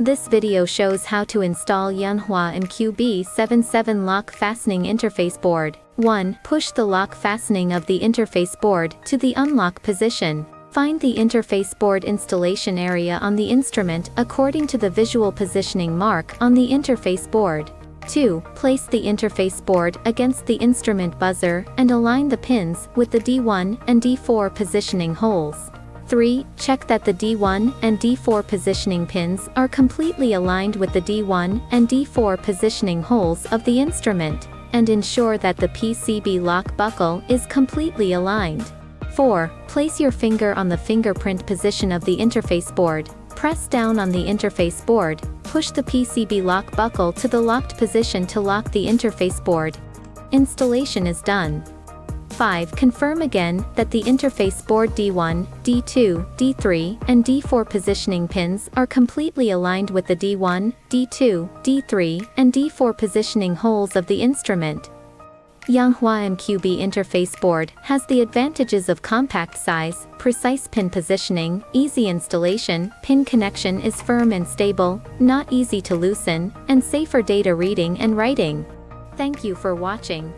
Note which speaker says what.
Speaker 1: This video shows how to install Yanhua MQB77 lock fastening interface board. 1. Push the lock fastening of the interface board to the unlock position. Find the interface board installation area on the instrument according to the visual positioning mark on the interface board. 2. Place the interface board against the instrument buzzer and align the pins with the D1 and D4 positioning holes. 3. Check that the D1 and D4 positioning pins are completely aligned with the D1 and D4 positioning holes of the instrument, and ensure that the PCB lock buckle is completely aligned. 4. Place your finger on the fingerprint position of the interface board. Press down on the interface board, push the PCB lock buckle to the locked position to lock the interface board. Installation is done. 5. Confirm again that the interface board D1, D2, D3, and D4 positioning pins are completely aligned with the D1, D2, D3, and D4 positioning holes of the instrument. Yanhua MQB interface board has the advantages of compact size, precise pin positioning, easy installation, pin connection is firm and stable, not easy to loosen, and safer data reading and writing. Thank you for watching.